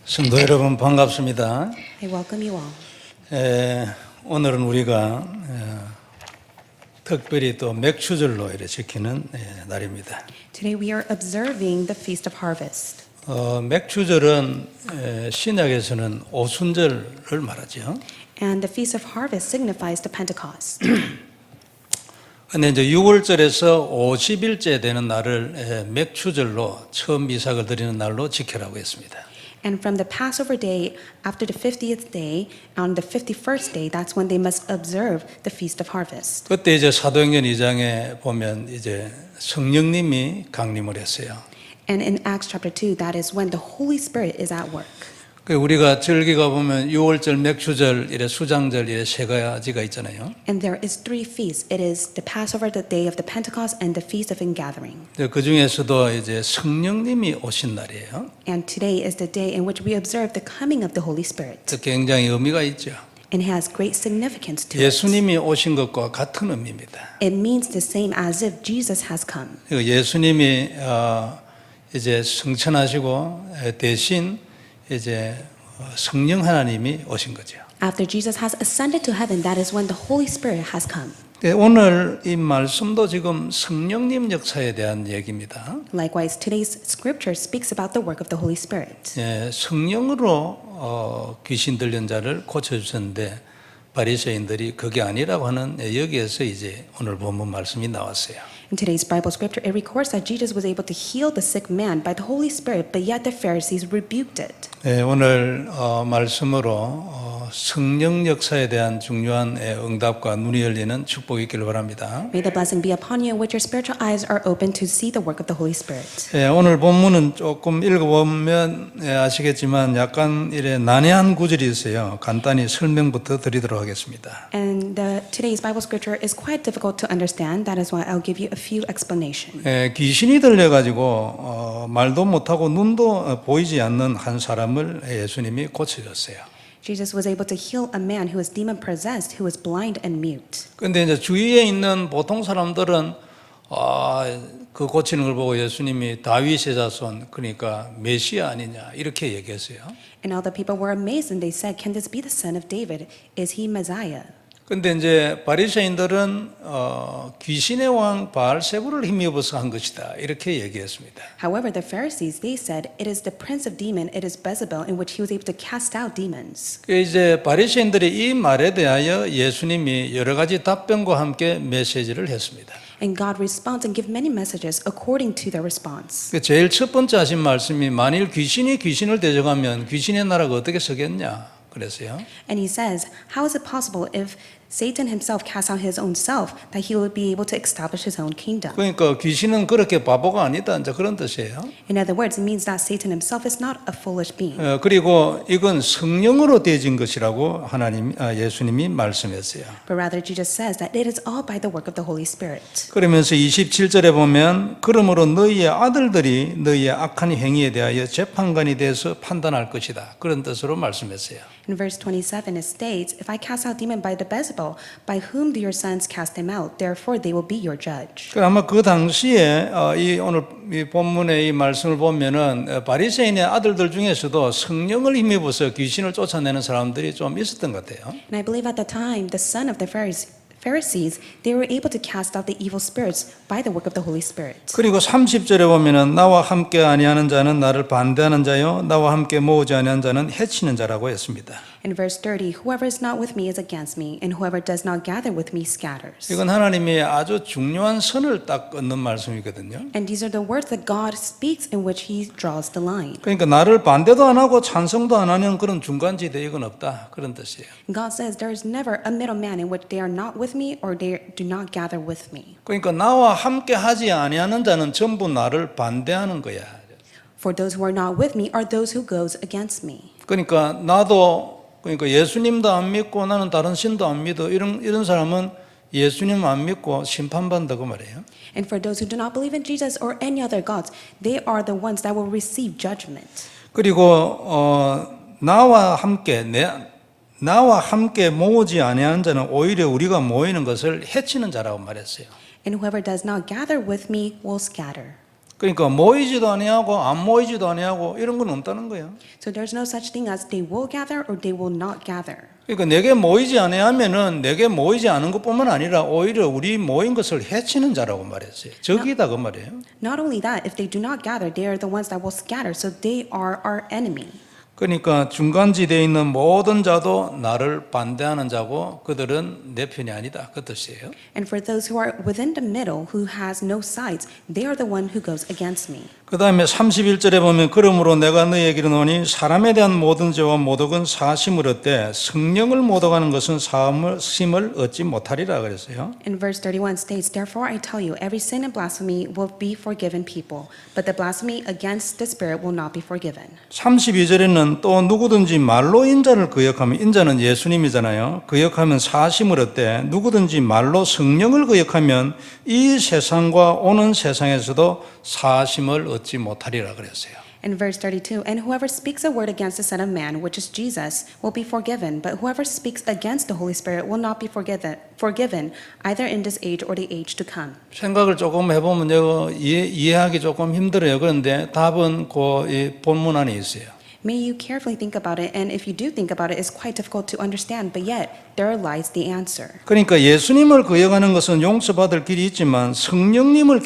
성도 여러분 반갑습니다. I welcome you all. 오늘은 우리가 특별히 또 맥추절로 이렇게 지키는 날입니다. Today we are observing the Feast of Harvest. 맥추절은 신약에서는 오순절을 말하죠. And the Feast of Harvest signifies the Pentecost. 근데 이제 6월절에서 50일째 되는 날을 맥추절로 처음 이삭을 드리는 날로 지켜라고 했습니다. And from the Passover day, after the 50th day, on the 51st day, that's when they must observe the Feast of Harvest. 그때 이제 사도행전 2장에 보면 이제 성령님이 강림을 했어요. And in Acts chapter 2, that is when the Holy Spirit is at work. 우리가 절기가 보면 6월절, 맥추절, 이래 수장절 이래 세 가지가 있잖아요. And there is three feasts. It is the Passover, the day of the Pentecost, and the Feast of Ingathering. 그 중에서도 이제 성령님이 오신 날이에요. And today is the day in which we observe the coming of the Holy Spirit. 굉장히 의미가 있죠. And it has great significance to it. 예수님이 오신 것과 같은 의미입니다. It means the same as if Jesus has come. 예수님이 이제 승천하시고 대신 이제 성령 하나님이 오신 거죠. After Jesus has ascended to heaven, that is when the Holy Spirit has come. 오늘 이 말씀도 지금 성령님 역사에 대한 얘기입니다. Likewise, today's scripture speaks about the work of the Holy Spirit. 성령으로 귀신 들린 자를 고쳐주셨는데 바리새인들이 그게 아니라고 하는 여기에서 이제 오늘 본문 말씀이 나왔어요. In today's Bible scripture, it records that Jesus was able to heal the sick man by the Holy Spirit, but yet the Pharisees rebuked it. 오늘 말씀으로 성령 역사에 대한 중요한 응답과 눈이 열리는 축복이 있기를 바랍니다. May the blessing be upon you in which your spiritual eyes are open to see the work of the Holy Spirit. 오늘 본문은 조금 읽어보면 아시겠지만 약간 이래 난해한 구절이 있어요. 간단히 설명부터 드리도록 하겠습니다. And today's Bible scripture is quite difficult to understand. That is why I'll give you a few explanations. 귀신이 들려가지고 말도 못하고 눈도 보이지 않는 한 사람을 예수님이 고쳐줬어요. Jesus was able to heal a man who was demon possessed, who was blind and mute. 그런데 이제 주위에 있는 보통 사람들은 그 고치는 걸 보고 예수님이 다윗의 자손 그러니까 메시아 아니냐 이렇게 얘기했어요. And all the people were amazed and they said, "Can this be the son of David? Is he Messiah?" 근데 이제 바리새인들은 귀신의 왕 바알세불을 힘입어서 한 것이다 이렇게 얘기했습니다. However, the Pharisees, they said, "It is the prince of demon, it is Beelzebul, in which he was able to cast out demons." 이제 바리새인들이 이 말에 대하여 예수님이 여러 가지 답변과 함께 메시지를 했습니다. And God responds and gives many messages according to their response. 제일 첫 번째 하신 말씀이 만일 귀신이 귀신을 대적하면 귀신의 나라가 어떻게 서겠냐 그랬어요. And he says, "How is it possible if Satan himself casts out his own self that he will be able to establish his own kingdom?" 그러니까 귀신은 그렇게 바보가 아니다 이제 그런 뜻이에요. In other words, it means that Satan himself is not a foolish being. 그리고 이건 성령으로 되어진 것이라고 예수님이 말씀했어요. But rather, Jesus says that it is all by the work of the Holy Spirit. 그러면서 27절에 보면 그러므로 너희의 아들들이 너희의 악한 행위에 대하여 재판관이 돼서 판단할 것이다. 그런 뜻으로 말씀했어요. In verse 27, it states, "If I cast out demon by the Beelzebul, by whom do your sons cast them out? Therefore they will be your judge." 아마 그 당시에 오늘 이 본문의 이 말씀을 보면은 바리새인의 아들들 중에서도 성령을 힘입어서 귀신을 쫓아내는 사람들이 좀 있었던 것 같아요. And I believe at the time, the son of the Pharisees, they were able to cast out the evil spirits by the work of the Holy Spirit. 그리고 30절에 보면은 나와 함께 아니하는 자는 나를 반대하는 자요 나와 함께 모으지 아니하는 자는 해치는 자라고 했습니다. In verse 30, "Whoever is not with me is against me, and whoever does not gather with me scatters." 이건 하나님이 아주 중요한 선을 딱 긋는 말씀이거든요. And these are the words that God speaks in which he draws the line. 그러니까 나를 반대도 안 하고 찬성도 안 하는 그런 중간지대 이건 없다 그런 뜻이에요. God says there is never a middleman in which they are not with me or they do not gather with me. 그러니까 나와 함께 하지 아니하는 자는 전부 나를 반대하는 거야. For those who are not with me are those who goes against me. 그러니까 그러니까 예수님도 안 믿고 나는 다른 신도 안 믿어 이런 사람은 예수님 안 믿고 심판받는다고 말해요. And for those who do not believe in Jesus or any other gods, they are the ones that will receive judgment. 그리고 나와 함께 모으지 아니하는 자는 오히려 우리가 모이는 것을 해치는 자라고 말했어요. And whoever does not gather with me will scatter. 그러니까 모이지도 아니하고 안 모이지도 아니하고 이런 건 없다는 거예요. So there's no such thing as they will gather or they will not gather. 그러니까 내게 모이지 아니하면은 내게 모이지 않은 것뿐만 아니라 오히려 우리 모인 것을 해치는 자라고 말했어요. 적이다 그 말이에요. Not only that, if they do not gather, they are the ones that will scatter. So they are our enemy. 그러니까 중간지대에 있는 모든 자도 나를 반대하는 자고 그들은 내 편이 아니다 그 뜻이에요. And for those who are within the middle, who has no sides, they are the one who goes against me. 그 다음에 31절에 보면 그러므로 내가 너희에게 이르노니 사람에 대한 모든 죄와 모독은 사심을 얻되 성령을 모독하는 것은 사심을 얻지 못하리라 그랬어요. And verse 31 states, Therefore I tell you, every sin and blasphemy will be forgiven people, but the blasphemy against the Spirit will not be forgiven. 32절에는 또 누구든지 말로 인자를 거역하면 인자는 예수님이잖아요. 거역하면 사심을 얻되 누구든지 말로 성령을 거역하면 이 세상과 오는 세상에서도 사심을 얻지 못하리라 그랬어요. In verse 32, And whoever speaks a word against the Son of Man, which is Jesus, will be forgiven, but whoever speaks against the Holy Spirit will not be forgiven, either in this age or the age to come. 생각을 조금 해보면 이해하기 조금 힘들어요. 그런데 답은 그 본문 안에 있어요. May you carefully think about it, and if you do think about it, it's quite difficult to understand, but yet there lies the answer. 그러니까 예수님을 거역하는 것은 용서받을 길이 있지만 성령님을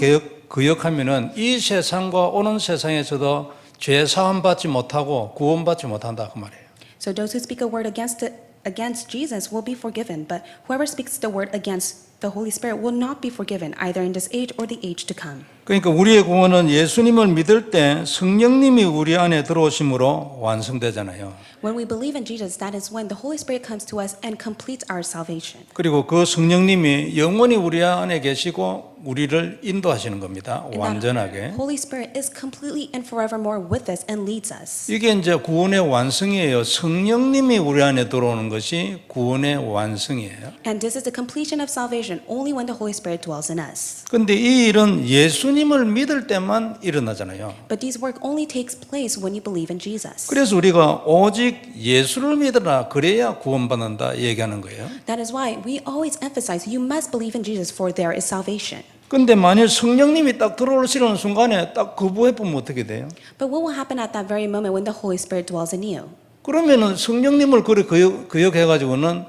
거역하면은 이 세상과 오는 세상에서도 죄 사함 받지 못하고 구원받지 못한다 그 말이에요. So those who speak a word against Jesus will be forgiven, but whoever speaks the word against the Holy Spirit will not be forgiven, either in this age or the age to come. 그러니까 우리의 구원은 예수님을 믿을 때 성령님이 우리 안에 들어오심으로 완성되잖아요. When we believe in Jesus, that is when the Holy Spirit comes to us and completes our salvation. 그리고 그 성령님이 영원히 우리 안에 계시고 우리를 인도하시는 겁니다. And 완전하게. that Holy Spirit is completely and forevermore with us and leads us. 이게 이제 구원의 완성이에요. 성령님이 우리 안에 들어오는 것이 구원의 완성이에요. And this is the completion of salvation only when the Holy Spirit dwells in us. 근데 이 일은 예수님을 믿을 때만 일어나잖아요. But this work only takes place when you believe in Jesus. 그래서 우리가 오직 예수를 믿으라 그래야 구원받는다 얘기하는 거예요. That is why we always emphasize you must believe in Jesus for there is salvation. 근데 만일 성령님이 딱 들어오시는 순간에 딱 거부해 보면 어떻게 돼요? But what will happen at that very moment when the Holy Spirit dwells in you? 그러면은 성령님을 그래 거역해 가지고는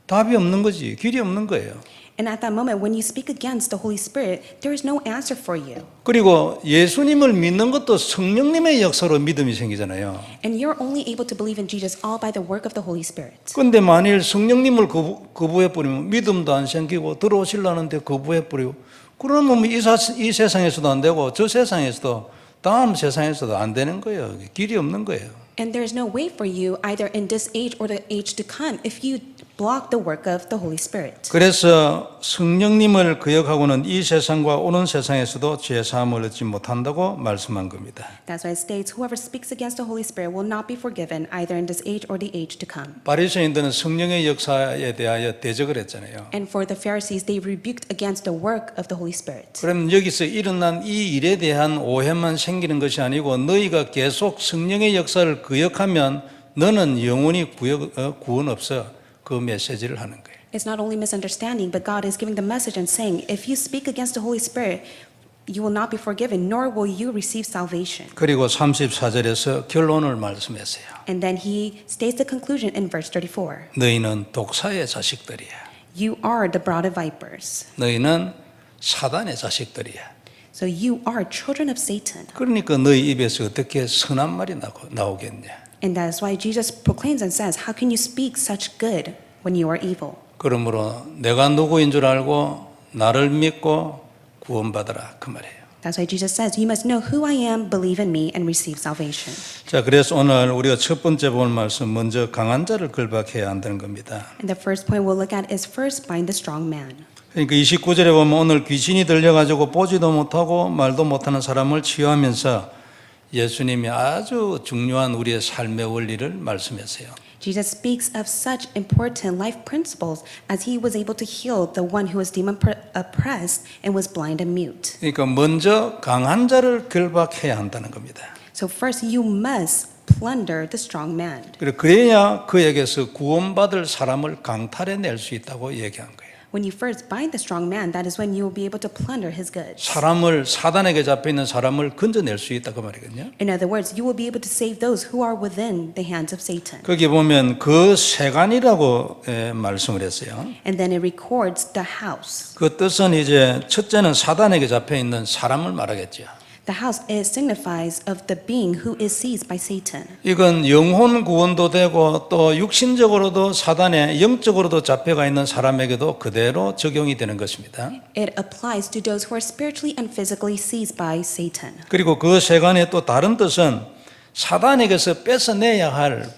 답이 없는 거지. 길이 없는 거예요. And at that moment when you speak against the Holy Spirit, there is no answer for you. 그리고 예수님을 믿는 것도 성령님의 역사로 믿음이 생기잖아요. And you're only able to believe in Jesus all by the work of the Holy Spirit. 근데 만일 성령님을 거부해 버리면 믿음도 안 생기고 들어오시려는데 거부해 버리고 그러면 이 세상에서도 안 되고 저 세상에서도 다음 세상에서도 안 되는 거예요. 길이 없는 거예요. And there is no way for you either in this age or the age to come if you block the work of the Holy Spirit. 그래서 성령님을 거역하고는 이 세상과 오는 세상에서도 죄 사함을 얻지 못한다고 말씀한 겁니다. That's why it states, whoever speaks against the Holy Spirit will not be forgiven either in this age or the age to come. 바리새인들은 성령의 역사에 대하여 대적을 했잖아요. And for the Pharisees, they rebuked against the work of the Holy Spirit. 그럼 여기서 일어난 이 일에 대한 오해만 생기는 것이 아니고 너희가 계속 성령의 역사를 거역하면 너는 영원히 구원 없어. 그 메시지를 하는 거예요. It's not only misunderstanding, but God is giving the message and saying, if you speak against the Holy Spirit, you will not be forgiven, nor will you receive salvation. 그리고 34절에서 결론을 말씀했어요. And then he states the conclusion in verse 34. 너희는 독사의 자식들이야. You are the brood of vipers. 너희는 사단의 자식들이야. So you are children of Satan. 그러니까 너희 입에서 어떻게 선한 말이 나오겠냐. And that is why Jesus proclaims and says, how can you speak such good when you are evil? 그러므로 내가 누구인 줄 알고 나를 믿고 구원받으라 그 말이에요. That's why Jesus says, you must know who I am, believe in me, and receive salvation. 자, 그래서 오늘 우리가 첫 번째 볼 말씀 먼저 강한 자를 결박해야 한다는 겁니다. And the first point we'll look at is first bind the strong man. 그러니까 29절에 보면 오늘 귀신이 들려가지고 보지도 못하고 말도 못하는 사람을 치유하면서 예수님이 아주 중요한 우리의 삶의 원리를 말씀했어요. Jesus speaks of such important life principles as he was able to heal the one who was demon oppressed and was blind and mute. 그러니까 먼저 강한 자를 결박해야 한다는 겁니다. So first you must plunder the strong man. 그래야 그에게서 구원받을 사람을 강탈해낼 수 있다고 얘기한 거예요. When you first bind the strong man, that is when you will be able to plunder his goods. 사람을 사단에게 잡혀 있는 사람을 건져낼 수 있다 그 말이거든요. In other words, you will be able to save those who are within the hands of Satan. 거기 보면 그 세간이라고 말씀을 했어요. And then it records the house. 그 뜻은 이제 첫째는 사단에게 잡혀 있는 사람을 말하겠죠. The house signifies of the being who is seized by Satan. 이건 영혼 구원도 되고 또 육신적으로도 사단에 영적으로도 잡혀가 있는 사람에게도 그대로 적용이 되는 것입니다. It applies to those who are spiritually and physically seized by Satan. 그리고 그 세간의 또 다른 뜻은 사단에게서 뺏어내야 할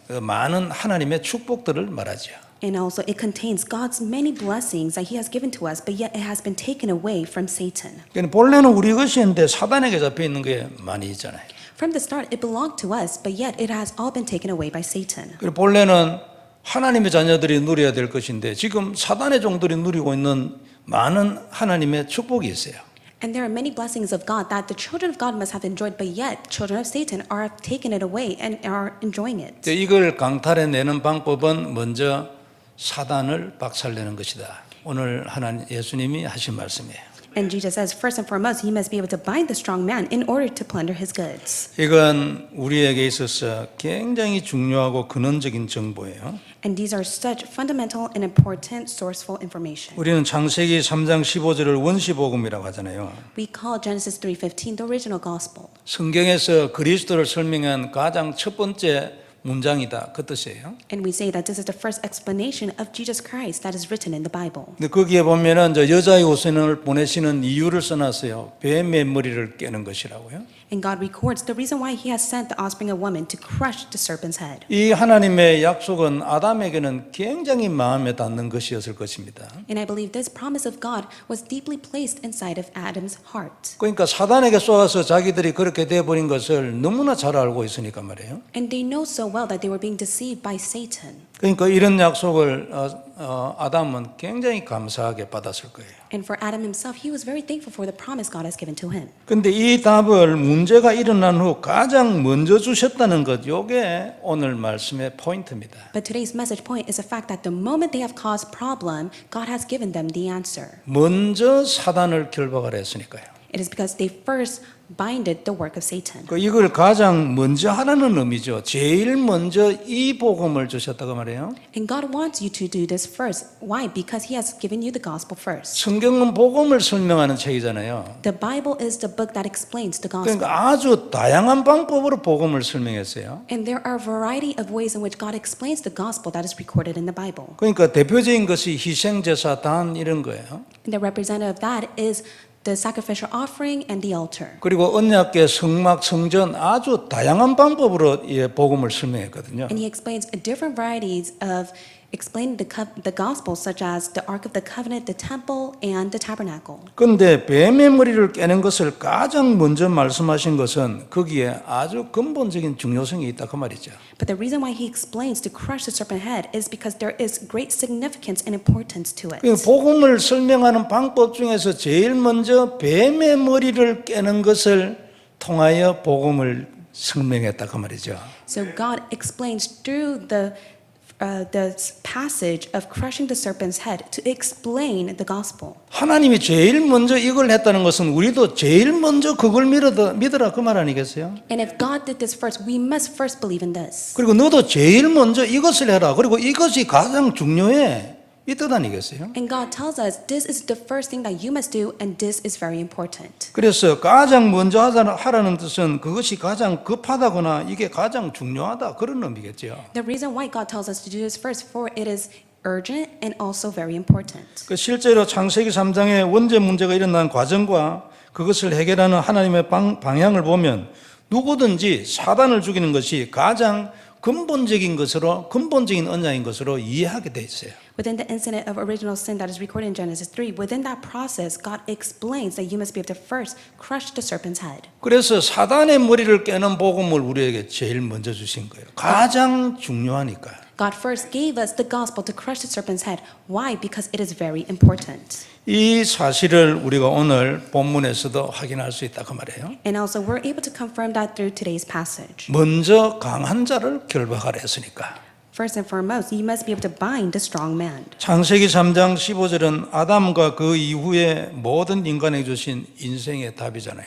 그 많은 하나님의 축복들을 말하죠. And also it contains God's many blessings that he has given to us, but yet it has been taken away from Satan. 그러니까 본래는 우리 것인데 사단에게 잡혀 있는 게 많이 있잖아요. From the start it belonged to us, but yet it has all been taken away by Satan. 그리고 본래는 하나님의 자녀들이 누려야 될 것인데 지금 사단의 종들이 누리고 있는 많은 하나님의 축복이 있어요. And there are many blessings of God that the children of God must have enjoyed, but yet children of Satan are taking it away and are enjoying it. 이걸 강탈해내는 방법은 먼저 사단을 박살내는 것이다. 오늘 하나님 예수님이 하신 말씀이에요. And Jesus says, first and foremost, he must be able to bind the strong man in order to plunder his goods. 이건 우리에게 있어서 굉장히 중요하고 근원적인 정보예요. And these are such fundamental and important sourceful information. 우리는 창세기 3장 15절을 원시복음이라고 하잖아요. We call Genesis 3:15 the original gospel. 성경에서 그리스도를 설명한 가장 첫 번째 문장이다 그 뜻이에요. And we say that this is the first explanation of Jesus Christ that is written in the Bible. 근데 거기에 보면은 저 여자의 후손을 보내시는 이유를 써놨어요. 뱀의 머리를 깨는 것이라고요. And God records the reason why he has sent the offspring of woman to crush the serpent's head. 이 하나님의 약속은 아담에게는 굉장히 마음에 닿는 것이었을 것입니다. And I believe this promise of God was deeply placed inside of Adam's heart. 그러니까 사단에게 쏘아서 자기들이 그렇게 돼버린 것을 너무나 잘 알고 있으니까 말이에요. And they know so well that they were being deceived by Satan. 그러니까 이런 약속을 아담은 굉장히 감사하게 받았을 거예요. And for Adam himself, he was very thankful for the promise God has given to him. 근데 이 답을 문제가 일어난 후 가장 먼저 주셨다는 것, 이게 오늘 말씀의 포인트입니다. But today's message point is the fact that the moment they have caused problem, God has given them the answer. 먼저 사단을 결박을 했으니까요. It is because they first binded the work of Satan. 이걸 가장 먼저 하라는 의미죠. 제일 먼저 이 복음을 주셨다고 말해요. And God wants you to do this first. Why? Because he has given you the gospel first. 성경은 복음을 설명하는 책이잖아요. The Bible is the book that explains the gospel. 그러니까 아주 다양한 방법으로 복음을 설명했어요. And there are a variety of ways in which God explains the gospel that is recorded in the Bible. 그러니까 대표적인 것이 희생제사, 단 이런 거예요. And the representative of that is the sacrificial offering and the altar. 그리고 언약궤, 성막, 성전 아주 다양한 방법으로 이 복음을 설명했거든요. And he explains different varieties of explaining the gospel, such as the Ark of the Covenant, the temple, and the tabernacle. 그런데 뱀의 머리를 깨는 것을 가장 먼저 말씀하신 것은 거기에 아주 근본적인 중요성이 있다 그 말이죠. But the reason why he explains to crush the serpent head is because there is great significance and importance to it. 그 복음을 설명하는 방법 중에서 제일 먼저 뱀의 머리를 깨는 것을 통하여 복음을 설명했다 그 말이죠. So God explains through the passage of crushing the serpent's head to explain the gospel. 하나님이 제일 먼저 이걸 했다는 것은 우리도 제일 먼저 그걸 믿으라 그 말 아니겠어요? And if God did this first, we must first believe in this. 그리고 너도 제일 먼저 이것을 해라. 그리고 이것이 가장 중요해. 이 뜻 아니겠어요? And God tells us this is the first thing that you must do, and this is very important. 그래서 가장 먼저 하라는 뜻은 그것이 가장 급하다거나 이게 가장 중요하다 그런 의미겠죠. The reason why God tells us to do this first, for it is urgent and also very important. 그 실제로 창세기 3장의 원죄 문제가 일어난 과정과 그것을 해결하는 하나님의 방향을 보면 누구든지 사단을 죽이는 것이 가장 근본적인 언약인 것으로 이해하게 돼 있어요. Within the incident of original sin that is recorded in Genesis 3, within that process, God explains that you must be able to first crush the serpent's head. 그래서 사단의 머리를 깨는 복음을 우리에게 제일 먼저 주신 거예요. 가장 중요하니까요. God first gave us the gospel to crush the serpent's head. Why? Because it is very important. 이 사실을 우리가 오늘 본문에서도 확인할 수 있다 그 말이에요. And also we're able to confirm that through today's passage. 먼저 강한 자를 결박하라 했으니까. First and foremost, you must be able to bind the strong man. 창세기 3장 15절은 아담과 그 이후에 모든 인간에게 주신 인생의 답이잖아요.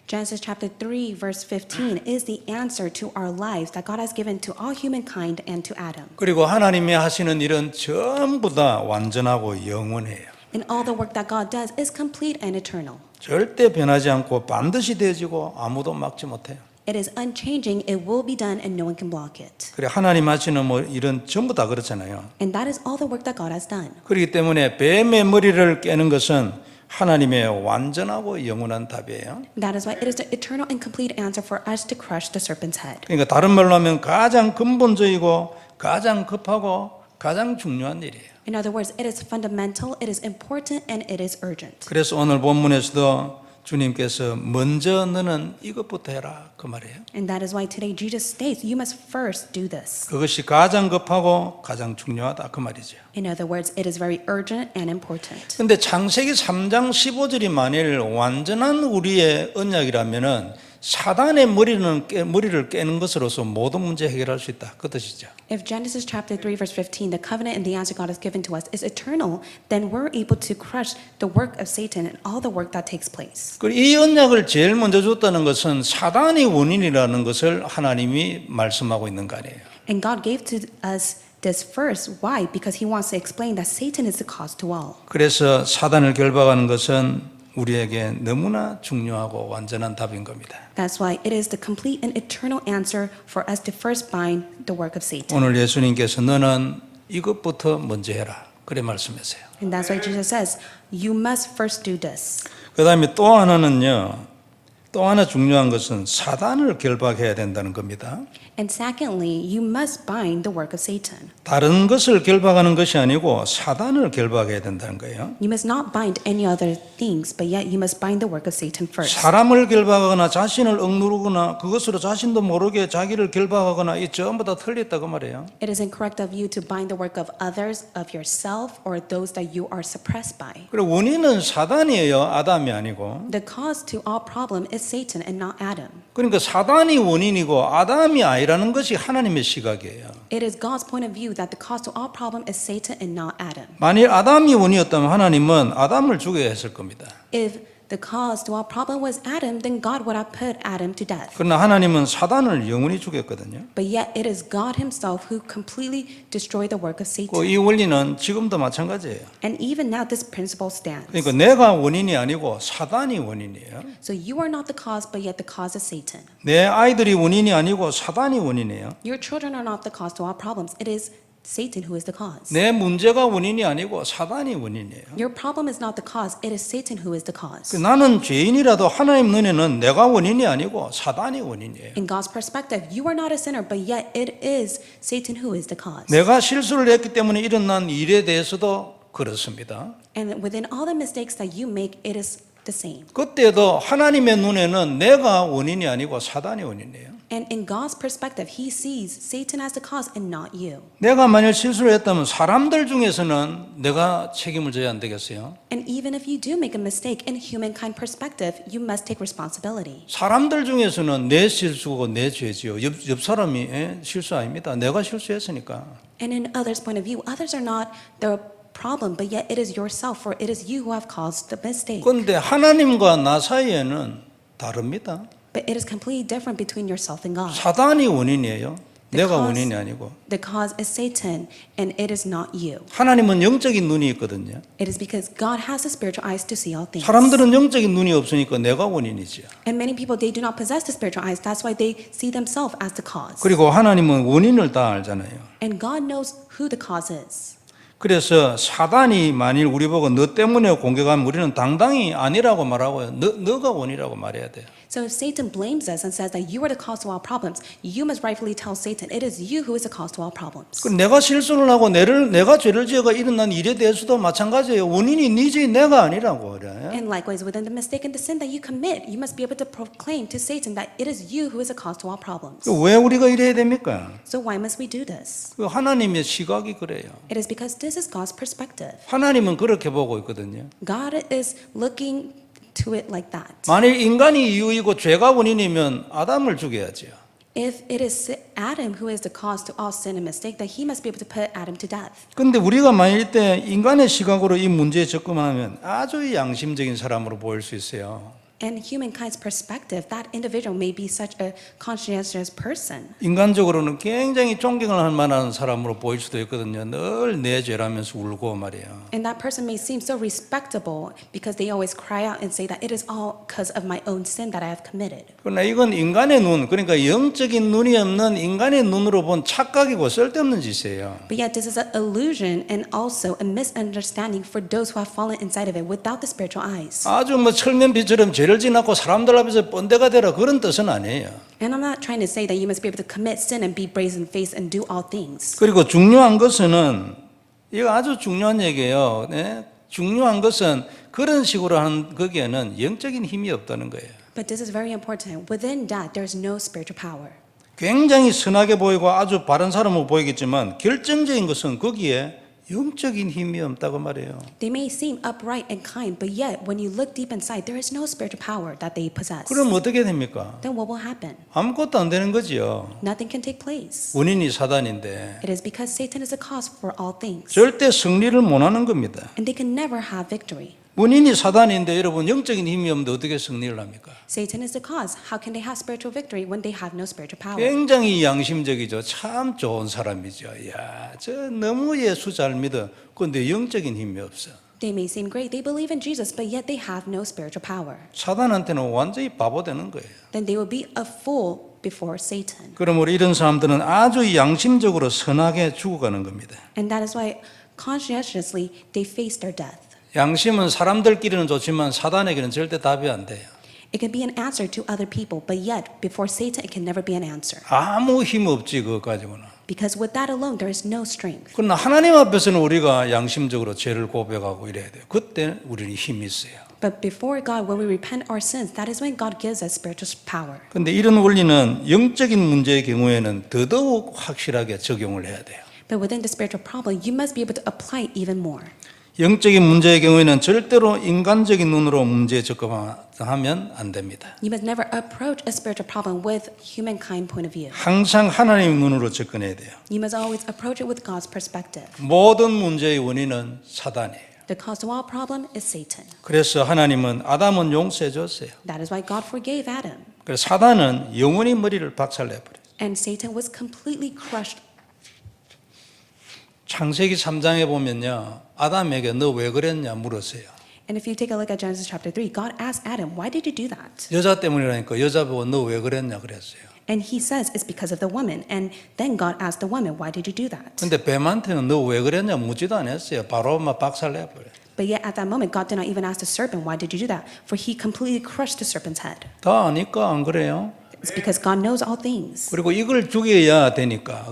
Genesis chapter 3, verse 15 is the answer to our lives that God has given to all humankind and to Adam. 그리고 하나님이 하시는 일은 전부 다 완전하고 영원해요. And all the work that God does is complete and eternal. 절대 변하지 않고 반드시 되어지고 아무도 막지 못해요. It is unchanging, it will be done, and no one can block it. 그래 하나님 하시는 뭐 일은 전부 다 그렇잖아요. And that is all the work that God has done. 그렇기 때문에 뱀의 머리를 깨는 것은 하나님의 완전하고 영원한 답이에요. That is why it is the eternal and complete answer for us to crush the serpent's head. 그러니까 다른 말로 하면 가장 근본적이고 가장 급하고 가장 중요한 일이에요. In other words, it is fundamental, it is important, and it is urgent. 그래서 오늘 본문에서도 주님께서 먼저 너는 이것부터 해라 그 말이에요. And that is why today Jesus states, you must first do this. 그것이 가장 급하고 가장 중요하다 그 말이죠. In other words, it is very urgent and important. 근데 창세기 3장 15절이 만일 완전한 우리의 언약이라면은 사단의 머리를 깨는 것으로서 모든 문제 해결할 수 있다 그 뜻이죠. If Genesis chapter 3 verse 15, the covenant and the answer God has given to us is eternal, then we're able to crush the work of Satan and all the work that takes place. 그리고 이 언약을 제일 먼저 줬다는 것은 사단이 원인이라는 것을 하나님이 말씀하고 있는 거 아니에요. And God gave to us this first. Why? Because he wants to explain that Satan is the cause to all. 그래서 사단을 결박하는 것은 우리에게 너무나 중요하고 완전한 답인 겁니다. That's why it is the complete and eternal answer for us to first bind the work of Satan. 오늘 예수님께서 너는 이것부터 먼저 해라 그래 말씀하세요. And that's why Jesus says, you must first do this. 그 다음에 또 하나는요. 또 하나 중요한 것은 사단을 결박해야 된다는 겁니다. And secondly, you must bind the work of Satan. 다른 것을 결박하는 것이 아니고 사단을 결박해야 된다는 거예요. You must not bind any other things, but yet you must bind the work of Satan first. 사람을 결박하거나 자신을 억누르거나 그것으로 자신도 모르게 자기를 결박하거나 이 전부 다 틀렸다 그 말이에요. It is incorrect of you to bind the work of others, of yourself, or those that you are suppressed by. 그리고 원인은 사단이에요. 아담이 아니고. The cause to all problem is Satan and not Adam. 그러니까 사단이 원인이고 아담이 아니라는 것이 하나님의 시각이에요. It is God's point of view that the cause to all problem is Satan and not Adam. 만일 아담이 원인이었다면 하나님은 아담을 죽여야 했을 겁니다. If the cause to our problem was Adam, then God would have put Adam to death. 그러나 하나님은 사단을 영원히 죽였거든요. But yet it is God himself who completely destroyed the work of Satan. 이 원리는 지금도 마찬가지예요. And even now this principle stands. 그러니까 내가 원인이 아니고 사단이 원인이에요. So you are not the cause, but yet the cause is Satan. 내 아이들이 원인이 아니고 사단이 원인이에요. Your children are not the cause to our problems. It is Satan who is the cause. 내 문제가 원인이 아니고 사단이 원인이에요. Your problem is not the cause. It is Satan who is the cause. 나는 죄인이라도 하나님 눈에는 내가 원인이 아니고 사단이 원인이에요. In God's perspective, you are not a sinner, but yet it is Satan who is the cause. 내가 실수를 했기 때문에 일어난 일에 대해서도 그렇습니다. And within all the mistakes that you make, it is the same. 그때도 하나님의 눈에는 내가 원인이 아니고 사단이 원인이에요. And in God's perspective, He sees Satan as the cause and not you. 내가 만약 실수를 했다면 사람들 중에서는 내가 책임을 져야 안 되겠어요? And even if you do make a mistake in humankind perspective, you must take responsibility. 사람들 중에서는 내 실수고 내 죄지요. 옆 사람이 실수 아닙니다. 내가 실수했으니까. And in others' point of view, others are not the problem, but yet it is yourself, for it is you who have caused the mistake. 그런데 하나님과 나 사이에는 다릅니다. But it is completely different between yourself and God. 사단이 원인이에요. 내가 cause- 원인이 아니고. The cause is Satan, and it is not you. 하나님은 영적인 눈이 있거든요. It is because God has the spiritual eyes to see all things. 사람들은 영적인 눈이 없으니까 내가 원인이지요. And many people, they do not possess the spiritual eyes. That's why they see themselves as the cause. 그리고 하나님은 원인을 다 알잖아요. And God knows who the cause is. 그래서 사단이 만일 우리 보고 너 때문에 공격하면 우리는 당당히 아니라고 말하고요. 너가 원인이라고 말해야 돼요. So if Satan blames us and says that you are the cause to our problems, you must rightfully tell Satan, it is you who is the cause to our problems. 그 내가 실수를 하고 내가 죄를 지어가 일어난 일에 대해서도 마찬가지예요. 원인이 네지 내가 아니라고 그래. And likewise, within the mistake and the sin that you commit, you must be able to proclaim to Satan that it is you who is the cause to our problems. 왜 우리가 이래야 됩니까? So why must we do this? 그 하나님의 시각이 그래요. It is because this is God's perspective. 하나님은 그렇게 보고 있거든요. God is looking to it like that. 만일 인간이 이유이고 죄가 원인이면 아담을 죽여야죠. If it is Adam who is the cause to all sin and mistake, then he must be able to put Adam to death. 근데 우리가 만일 때 인간의 시각으로 이 문제에 접근하면 아주 양심적인 사람으로 보일 수 있어요. In humankind's perspective, that individual may be such a conscientious person. 인간적으로는 굉장히 존경을 할 만한 사람으로 보일 수도 있거든요. 늘 내 죄라면서 울고 말이에요. And that person may seem so respectable because they always cry out and say that it is all because of my own sin that I have committed. 그러나 이건 인간의 눈, 그러니까 영적인 눈이 없는 인간의 눈으로 본 착각이고 쓸데없는 짓이에요. But yet this is an illusion and also a misunderstanding for those who have fallen inside of it without the spiritual eyes. 아주 뭐 철면피처럼 죄를 지나고 사람들 앞에서 번데가 되라 그런 뜻은 아니에요. And I'm not trying to say that you must be able to commit sin and be brazen-faced and do all things. 그리고 중요한 것은 이거 아주 중요한 얘기예요. 네? 중요한 것은 그런 식으로 하는 거기에는 영적인 힘이 없다는 거예요. But this is very important. Within that, there's no spiritual power. 굉장히 선하게 보이고 아주 바른 사람으로 보이겠지만 결정적인 것은 거기에 영적인 힘이 없다고 말해요. They may seem upright and kind, but yet when you look deep inside, there is no spiritual power that they possess. 그럼 어떻게 됩니까? Then what will happen? 아무것도 안 되는 거지요. Nothing can take place. 원인이 사단인데 It is because Satan is a cause for all things. 절대 승리를 못하는 겁니다. And they can never have victory. 원인이 사단인데 여러분 영적인 힘이 없는데 어떻게 승리를 합니까? Satan is the cause. How can they have spiritual victory when they have no spiritual power? 굉장히 양심적이죠. 참 좋은 사람이죠. 야, 저 너무 예수 잘 믿어. 그런데 영적인 힘이 없어. They may seem great. They believe in Jesus, but yet they have no spiritual power. 사단한테는 완전히 바보 되는 거예요. Then they will be a fool before Satan. 그러므로 이런 사람들은 아주 양심적으로 선하게 죽어가는 겁니다. And that is why conscientiously they face their death. 양심은 사람들끼리는 좋지만 사단에게는 절대 답이 안 돼요. It can be an answer to other people, but yet before Satan it can never be an answer. 아무 힘 없지 그것 가지고는. Because with that alone there is no strength. 그러나 하나님 앞에서는 우리가 양심적으로 죄를 고백하고 이래야 돼요. 그때 우리는 힘이 있어요. But before God, when we repent our sins, that is when God gives us spiritual power. 그런데 이런 원리는 영적인 문제의 경우에는 더더욱 확실하게 적용을 해야 돼요. But within the spiritual problem, you must be able to apply it even more. 영적인 문제의 경우에는 절대로 인간적인 눈으로 문제에 접근하면 안 됩니다. You must never approach a spiritual problem with humankind point of view. 항상 하나님의 눈으로 접근해야 돼요. You must always approach it with God's perspective. 모든 문제의 원인은 사단이에요. The cause of all problem is Satan. 그래서 하나님은 아담은 용서해 줬어요. That is why God forgave Adam. 그래서 사단은 영원히 머리를 박살내버려요. And Satan was completely crushed. 창세기 3장에 보면요. 아담에게 너 왜 그랬냐 물었어요. And if you take a look at Genesis chapter 3, God asked Adam, why did you do that? 여자 때문이라니까 여자 보고 너 왜 그랬냐 그랬어요. And he says it's because of the woman. And then God asked the woman, why did you do that? 근데 뱀한테는 너 왜 그랬냐 묻지도 않았어요. 바로 막 박살내버려요. But yet at that moment, God did not even ask the serpent, why did you do that? For he completely crushed the serpent's head. 다 아니까 안 그래요? It's because God knows all things. 그리고 이걸 죽여야 되니까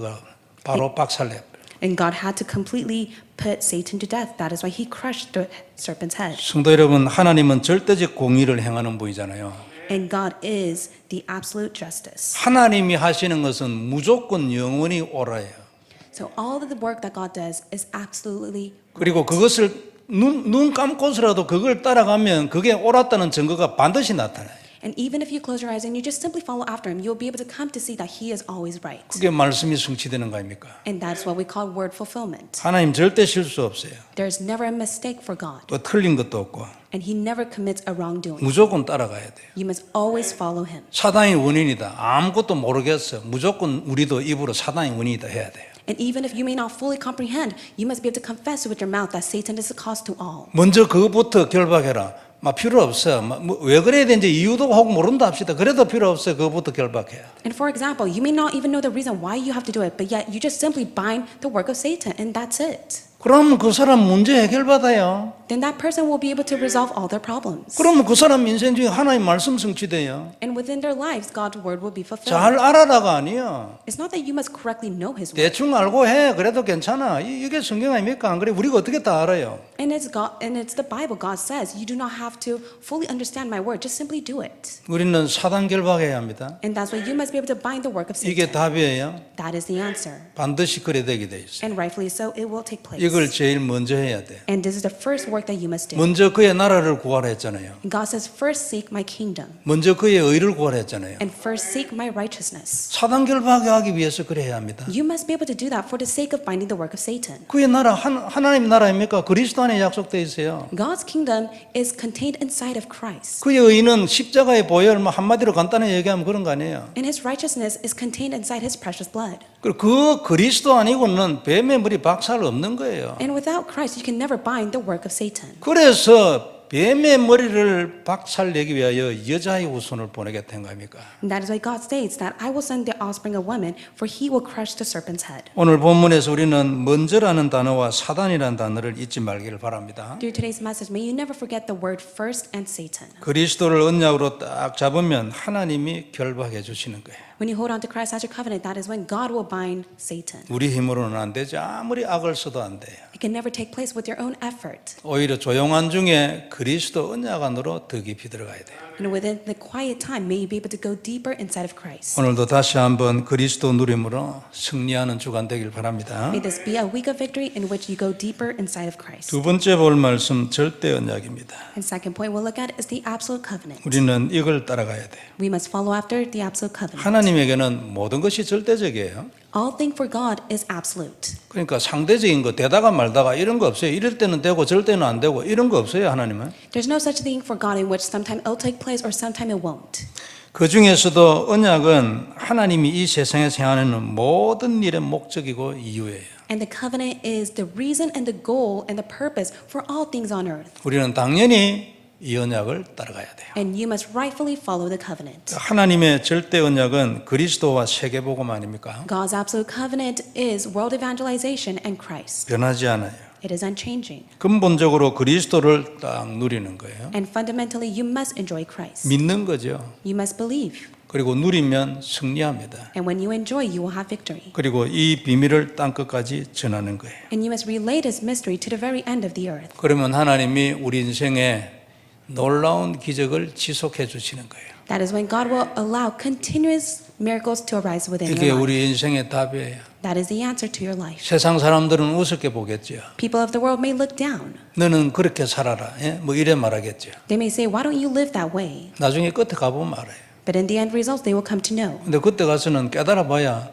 바로 박살내버려요. And God had to completely put Satan to death. That is why he crushed the serpent's head. 성도 여러분, 하나님은 절대적 공의를 행하는 분이잖아요. And God is the absolute justice. 하나님이 하시는 것은 무조건 영원히 옳아요. So all of the work that God does is absolutely 그리고 그것을 눈 감고서라도 그걸 따라가면 그게 옳았다는 증거가 반드시 나타나요. And even if you close your eyes and you just simply follow after him, you'll be able to come to see that he is always right. 그게 말씀이 성취되는 거 아닙니까? And that's what we call word fulfillment. 하나님 절대 실수 없어요. There's never a mistake for God. 또 틀린 것도 없고 And he never commits a wrongdoing. 무조건 따라가야 돼요. You must always follow him. 사단이 원인이다. 아무것도 모르겠어. 무조건 우리도 입으로 사단이 원인이다 해야 돼요. And even if you may not fully comprehend, you must be able to confess with your mouth that Satan is the cause to all. 먼저 그것부터 결박해라. 막 필요 없어. 왜 그래야 되는지 이유도 혹 모른다 합시다. 그래도 필요 없어요. 그것부터 결박해야 돼. And for example, you may not even know the reason why you have to do it, but yet you just simply bind the work of Satan, and that's it. 그럼 그 사람 문제 해결받아요. Then that person will be able to resolve all their problems. 그러면 그 사람 인생 중에 하나님 말씀 성취돼요. And within their lives, God's word will be fulfilled. 잘 알아라가 아니야. It's not that you must correctly know His word. 대충 알고 해. 그래도 괜찮아. 이게 성경 아닙니까? 안 그래? 우리가 어떻게 다 알아요? And it's the Bible. God says you do not have to fully understand my word. Just simply do it. 우리는 사단 결박해야 합니다. And that's why you must be able to bind the work of 이게 Satan. 답이에요. That is the answer. 반드시 그래 되게 돼 있어요. And rightfully so, it will take place. 이걸 제일 먼저 해야 돼. And this is the first work work that you must do. 먼저 그의 나라를 구하라 했잖아요. And God says, first seek my kingdom, 먼저 그의 의를 구하라 했잖아요. and first seek my righteousness. 사단 결박하게 하기 위해서 그래야 합니다. You must be able to do that for the sake of binding the work of Satan. 그의 나라 하나님 나라입니까? 그리스도 안에 약속되어 있어요. God's kingdom is contained inside of Christ. 그의 의는 십자가의 보혈, 뭐 한마디로 간단히 얘기하면 그런 거 아니에요. And his righteousness is contained inside his precious blood. 그리고 그 그리스도 아니고는 뱀의 머리 박살 없는 거예요. And without Christ, you can never bind the work of Satan. 그래서 뱀의 머리를 박살내기 위하여 여자의 후손을 보내겠다는 거 아닙니까? And that is why God states that I will send the offspring of woman, for he will crush the serpent's head. 오늘 본문에서 우리는 먼저라는 단어와 사단이라는 단어를 잊지 말기를 바랍니다. Through today's message, may you never forget the word first and Satan. 그리스도를 언약으로 딱 잡으면 하나님이 결박해 주시는 거예요. When you hold on to Christ as your covenant, that is when God will bind Satan. 우리 힘으로는 안 되죠. 아무리 악을 써도 안 돼요. It can never take place with your own effort. 오히려 조용한 중에 그리스도 언약 안으로 더 깊이 들어가야 돼요. And within the quiet time, may you be able to go deeper inside of Christ. 오늘도 다시 한번 그리스도 누림으로 승리하는 주간 되길 바랍니다. May this be a week of victory in which you go deeper inside of Christ. 두 번째 볼 말씀 절대 언약입니다. And second point we'll look at is the absolute covenant. 우리는 이걸 따라가야 돼요. We must follow after the absolute covenant. 하나님에게는 모든 것이 절대적이에요. All thing for God is absolute. 그러니까 상대적인 거 되다가 말다가 이런 거 없어요. 이럴 때는 되고 저럴 때는 안 되고 이런 거 없어요. 하나님은. There's no such thing for God in which sometime it'll take place or sometime it won't. 그 중에서도 언약은 하나님이 이 세상에서 행하는 모든 일의 목적이고 이유예요. And the covenant is the reason and the goal and the purpose for all things on earth. 우리는 당연히 이 언약을 따라가야 돼요. And you must rightfully follow the covenant. 하나님의 절대 언약은 그리스도와 세계복음 아닙니까? God's absolute covenant is world evangelization and Christ. 변하지 않아요. It is unchanging. 근본적으로 그리스도를 딱 누리는 거예요. And fundamentally, you must enjoy Christ. 믿는 거죠. You must believe. 그리고 누리면 승리합니다. And when you enjoy, you will have victory. 그리고 이 비밀을 땅끝까지 전하는 거예요. And you must relay this mystery to the very end of the earth. 그러면 하나님이 우리 인생에 놀라운 기적을 지속해 주시는 거예요. That is when God will allow continuous miracles to arise within 이게 your life. 우리 인생의 답이에요. That is the answer to your life. 세상 사람들은 우습게 보겠죠. People of the world may look down. 너는 그렇게 살아라. 예? 뭐 이래 말하겠죠. They may say, why don't you live that way? 나중에 끝에 가보면 알아요. But in the end results, they will come to know. 근데 그때 가서는 깨달아 봐야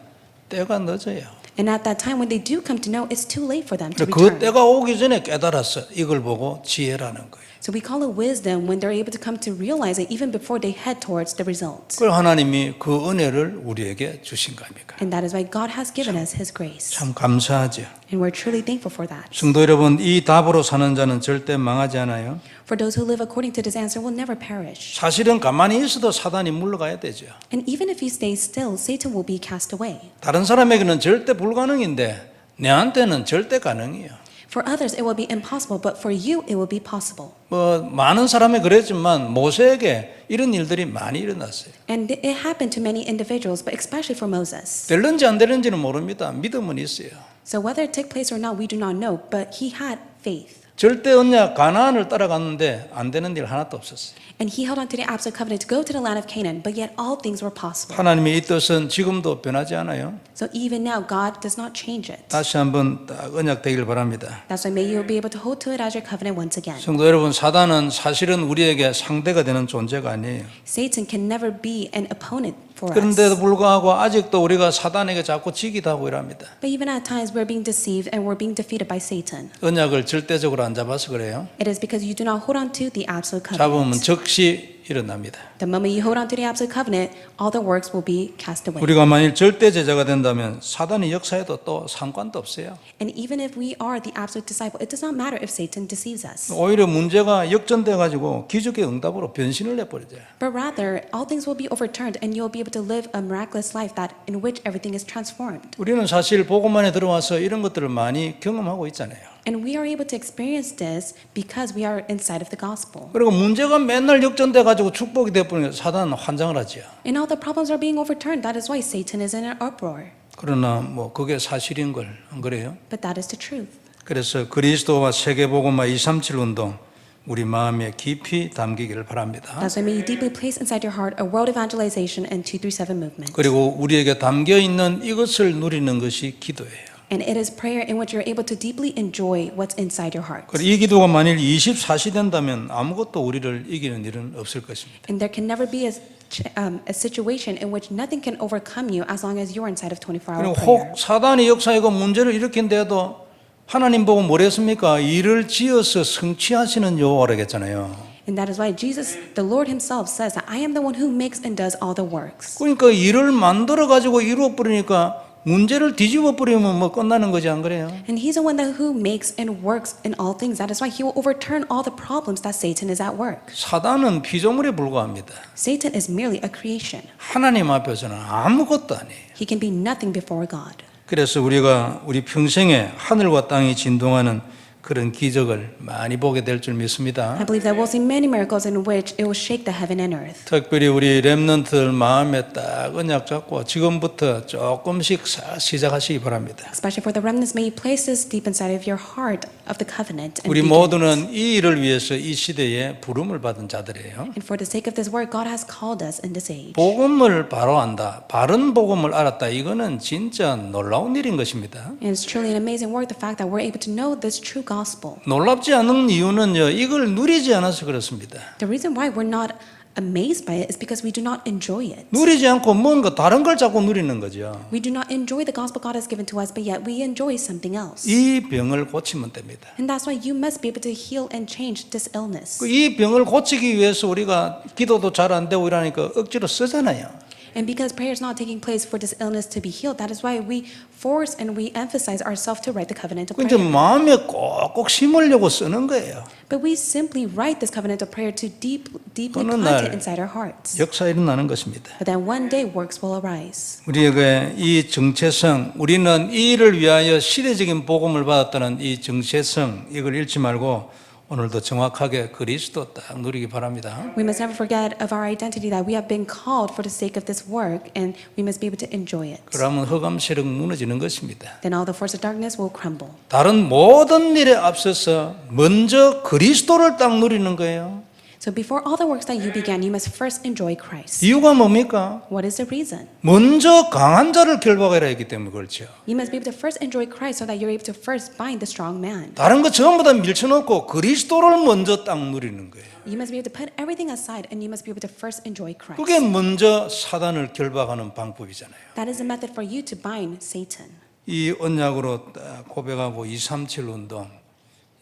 때가 늦어요. And at that time, when they do come to know, it's too late for them to 그 return. 때가 오기 전에 깨달았어. 이걸 보고 지혜라는 거예요. So we call it wisdom when they're able to come to realize it even before they head towards the results. 그걸 하나님이 그 은혜를 우리에게 주신 거 아닙니까? And that is why God has given us His grace. 참 감사하죠. And we're truly thankful for that. 성도 여러분, 이 답으로 사는 자는 절대 망하지 않아요. For those who live according to this answer will never perish. 사실은 가만히 있어도 사단이 물러가야 되죠. And even if you stay still, Satan will be cast away. 다른 사람에게는 절대 불가능인데 내한테는 절대 가능해요. For others, it will be impossible, but for you, it will be possible. 뭐 많은 사람이 그랬지만 모세에게 이런 일들이 많이 일어났어요. And it happened to many individuals, but especially for Moses. 될는지 안 되는지는 모릅니다. 믿음은 있어요. So whether it took place or not, we do not know, but he had faith. 절대 언약 가나안을 따라갔는데 안 되는 일 하나도 없었어요. And he held on to the absolute covenant to go to the land of Canaan, but yet all things were possible. 하나님의 이 뜻은 지금도 변하지 않아요. So even now, God does not change it. 다시 한번 딱 언약 되길 바랍니다. That's why may you be able to hold to it as your covenant once again. 성도 여러분, 사단은 사실은 우리에게 상대가 되는 존재가 아니에요. Satan can never be an opponent for us. 그런데도 불구하고 아직도 우리가 사단에게 자꾸 지기도 하고 이랍니다. But even at times, we're being deceived and we're being defeated by Satan. 언약을 절대적으로 안 잡아서 그래요. It is because you do not hold on to the absolute 잡으면 covenant. 즉시 일어납니다. The moment you hold on to the absolute covenant, all the works will be cast away. 우리가 만일 절대 제자가 된다면 사단이 역사에도 또 상관도 없어요. And even if we are the absolute disciple, it does not matter if Satan deceives us. 오히려 문제가 역전돼 가지고 기적의 응답으로 변신을 내버리죠. But rather, all things will be overturned and you'll be able to live a miraculous life that in which everything is transformed. 우리는 사실 복음만에 들어와서 이런 것들을 많이 경험하고 있잖아요. And we are able to experience this because we are inside of the gospel. 그리고 문제가 맨날 역전돼 가지고 축복이 돼 버리니까 사단은 환장을 하지요. And all the problems are being overturned. That is why Satan is in an uproar. 그러나 뭐 그게 사실인 걸 안 그래요? But that is the truth. 그래서 그리스도와 세계복음화 237 운동 우리 마음에 깊이 담기기를 바랍니다. That's why may you deeply place inside your heart a world evangelization and 237 movement. 그리고 우리에게 담겨 있는 이것을 누리는 것이 기도예요. And it is prayer in which you're able to deeply enjoy what's inside your heart. 이 기도가 만일 24시 된다면 아무것도 우리를 이기는 일은 없을 것입니다. And there can never be a situation in which nothing can overcome you as long as you're inside of 24-hour 그리고 prayer. 혹 사단이 역사이고 문제를 일으킨데도 하나님 보고 뭐랬습니까? 일을 지어서 성취하시는 여호와라 했잖아요. And that is why Jesus, the Lord himself says that I am the one who makes and does all the works. 그러니까 일을 만들어 가지고 이루어 버리니까 문제를 뒤집어 버리면 뭐 끝나는 거지 안 그래요? And he's the one that who makes and works in all things. That is why he will overturn all the problems that Satan is at work. 사단은 피조물에 불과합니다. Satan is merely a creation. 하나님 앞에서는 아무것도 아니에요. He can be nothing before God. 그래서 우리가 우리 평생에 하늘과 땅이 진동하는 그런 기적을 많이 보게 될 줄 믿습니다. I believe that we'll see many miracles in which it will shake the heaven and earth. 특별히 우리 렘넌트들 마음에 딱 언약 잡고 지금부터 조금씩 시작하시기 바랍니다. Especially for the remnants, may you place this deep inside of your heart of the covenant. And 우리 begin it. 모두는 이 일을 위해서 이 시대에 부름을 받은 자들이에요. And for the sake of this work, God has called us in this age. 복음을 바로 안다, 바른 복음을 알았다. 이거는 진짜 놀라운 일인 것입니다. And it's truly an amazing work, the fact that we're able to know this true gospel. 놀랍지 않은 이유는요, 이걸 누리지 않아서 그렇습니다. The reason why we're not amazed by it is because we do not enjoy it. 누리지 않고 뭔가 다른 걸 자꾸 누리는 거죠. We do not enjoy the gospel God has given to us, but yet we enjoy something else. 이 병을 고치면 됩니다. And that's why you must be able to heal and change this illness. 이 병을 고치기 위해서 우리가 기도도 잘 안 되고 이러니까 억지로 쓰잖아요. And because prayer is not taking place for this illness to be healed, that is why we force and we emphasize ourselves to write the covenant of 근데 prayer. 마음에 꼭꼭 심으려고 쓰는 거예요. But we simply write this covenant of prayer to deeply 어느 plant 날 it inside our hearts. 역사 일어나는 것입니다. But then one day works will arise. 우리에게 이 정체성, 우리는 이 일을 위하여 시대적인 복음을 받았다는 이 정체성, 이걸 잃지 말고 오늘도 정확하게 그리스도 딱 누리기 바랍니다. We must never forget of our identity that we have been called for the sake of this work, and we must be able to enjoy it. 그러면 흑암 세력 무너지는 것입니다. Then all the force of darkness will crumble. 다른 모든 일에 앞서서 먼저 그리스도를 딱 누리는 거예요. So before all the works that you began, you must first enjoy Christ. 이유가 뭡니까? What is the reason? 먼저 강한 자를 결박해라 했기 때문에 그렇죠. You must be able to first enjoy Christ so that you're able to first bind the strong man. 다른 거 전부 다 밀쳐놓고 그리스도를 먼저 딱 누리는 거예요. You must be able to put everything aside and you must be able to first enjoy Christ. 그게 먼저 사단을 결박하는 방법이잖아요. That is a method for you to bind Satan. 이 언약으로 딱 고백하고 237 운동,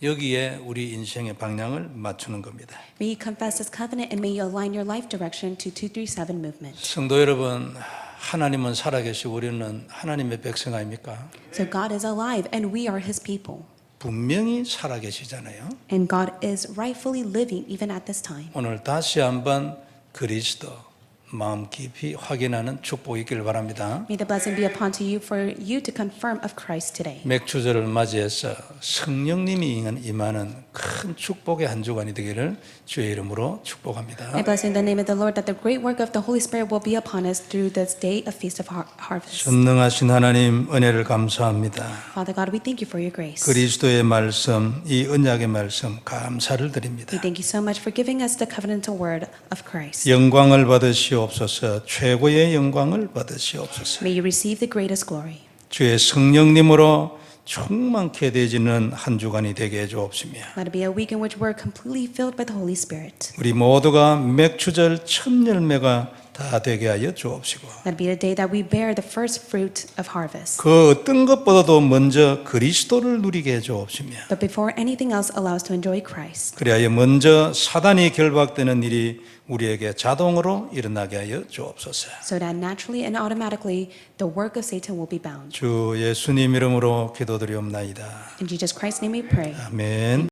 여기에 우리 인생의 방향을 맞추는 겁니다. May you confess this covenant and may you align your life direction to 237 movement. 성도 여러분, 하나님은 살아계시고 우리는 하나님의 백성 아닙니까? So God is alive and we are his people. 분명히 살아계시잖아요. And God is rightfully living even at this time. 오늘 다시 한번 그리스도 마음 깊이 확인하는 축복이 있기를 바랍니다. May the blessing be upon to you for you to confirm of Christ today. 맥주절을 맞이해서 성령님이 임하는 큰 축복의 한 주간이 되기를 주의 이름으로 축복합니다. I bless in the name of the Lord that the great work of the Holy Spirit will be upon us through this day of Feast of Harvest. 전능하신 하나님 은혜를 감사합니다. Father God, we thank you for your grace. 그리스도의 말씀, 이 언약의 말씀 감사를 드립니다. We thank you so much for giving us the covenantal word of Christ. 영광을 받으시옵소서. 최고의 영광을 받으시옵소서. May you receive the greatest glory. 주의 성령님으로 충만케 되지는 한 주간이 되게 해 주옵시며 Let it be a week in which we're completely filled by the Holy Spirit. 우리 모두가 맥주절 첫 열매가 다 되게 하여 주옵시고 Let it be a day that we bear the first fruit of harvest. 그 어떤 것보다도 먼저 그리스도를 누리게 해 주옵시며 But before anything else, allow us to enjoy Christ. 그리하여 먼저 사단이 결박되는 일이 우리에게 자동으로 일어나게 하여 주옵소서. So that naturally and automatically the work of Satan will be bound. 주 예수님 이름으로 기도드리옵나이다. In Jesus Christ's name we pray. 아멘.